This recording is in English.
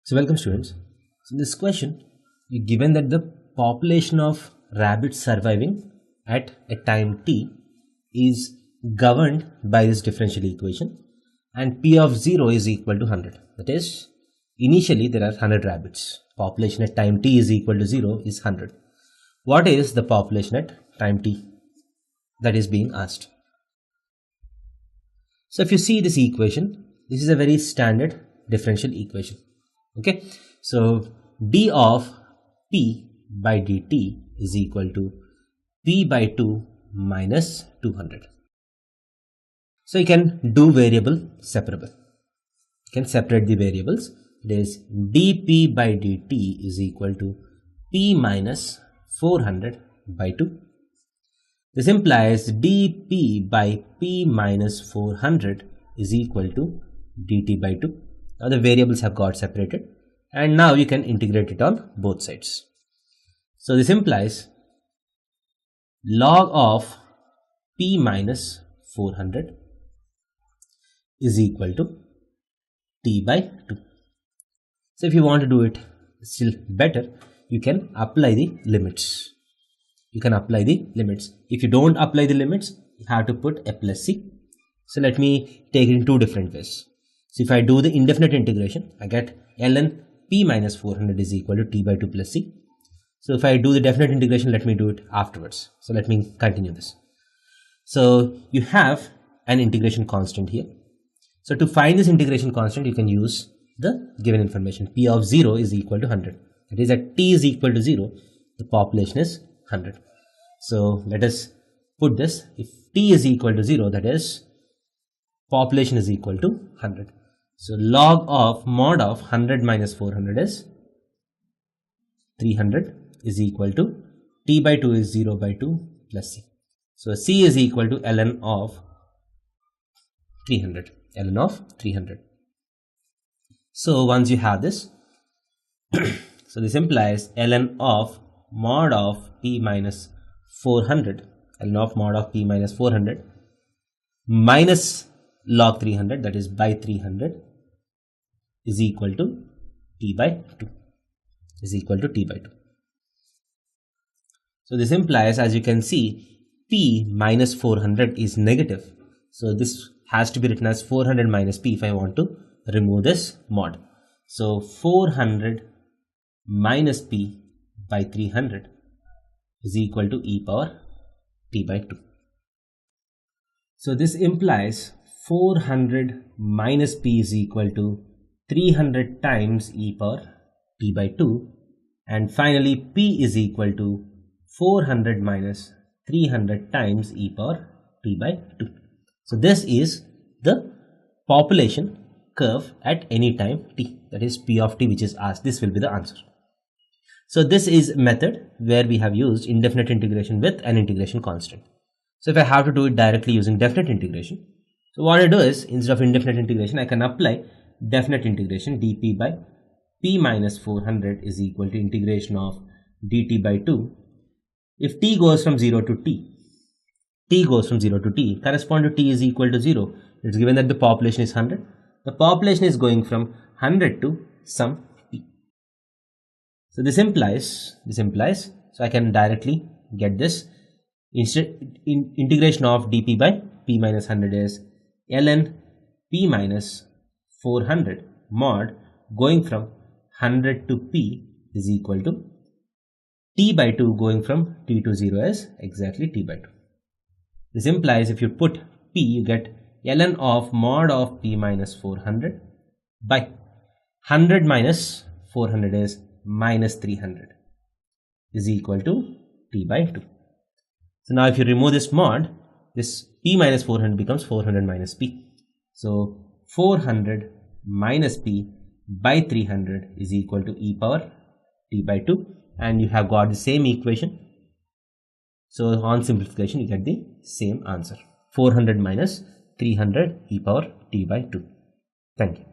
So welcome students. So in this question, you're given that the population of rabbits surviving at a time t is governed by this differential equation and p of 0 is equal to 100. That is, initially there are 100 rabbits. Population at time t is equal to 0 is 100. What is the population at time t that is being asked? So if you see this equation, this is a very standard differential equation. Okay, so d of p by dt is equal to p by 2 minus 200. So you can do variable separable. You can separate the variables. It is dp by dt is equal to p minus 400 by 2. This implies dp by p minus 400 is equal to dt by 2. Now the variables have got separated and now you can integrate it on both sides. So this implies log of p minus 400 is equal to t by 2. So if you want to do it still better, you can apply the limits. If you don't apply the limits, you have to put a plus c. So let me take it in two different ways. So if I do the indefinite integration, I get ln p minus 400 is equal to t by 2 plus c. So if I do the definite integration, let me do it afterwards. So let me continue this. So you have an integration constant here. So to find this integration constant, you can use the given information. P of 0 is equal to 100. That is, at t is equal to 0, the population is 100. So let us put this. If t is equal to 0, that is, population is equal to 100. So log of mod of 100 minus 400 is 300 is equal to t by 2 is 0 by 2 plus c. So c is equal to ln of 300. So once you have this, so this implies ln of mod of p minus 400, minus log 300, that is by 300, is equal to t by 2. So this implies, as you can see, p minus 400 is negative. So this has to be written as 400 minus p if I want to remove this mod. So 400 minus p by 300 is equal to e power t by 2. So this implies 400 minus p is equal to 300 times e power t by 2, and finally p is equal to 400 minus 300 times e power t by 2. So this is the population curve at any time t, that is p of t, which is asked. This will be the answer. So this is a method where we have used indefinite integration with an integration constant. So if I have to do it directly using definite integration, so what I do is, instead of indefinite integration, I can apply definite integration. Dp by p minus 400 is equal to integration of dt by 2. If t goes from 0 to t, correspond to t is equal to 0. It's given that the population is 100. The population is going from 100 to some t. So this implies, so I can directly get this. Instead, integration of dp by p minus 100 is ln p minus 400 mod going from 100 to p is equal to t by 2 going from t to 0 is exactly t by 2. This implies if you put p, you get ln of mod of p minus 400 by 100 minus 400 is minus 300 is equal to t by 2. So now if you remove this mod, this p minus 400 becomes 400 minus p. So 400 minus p by 300 is equal to e power t by 2, and you have got the same equation. So on simplification, you get the same answer, 400 minus 300 e power t by 2. Thank you.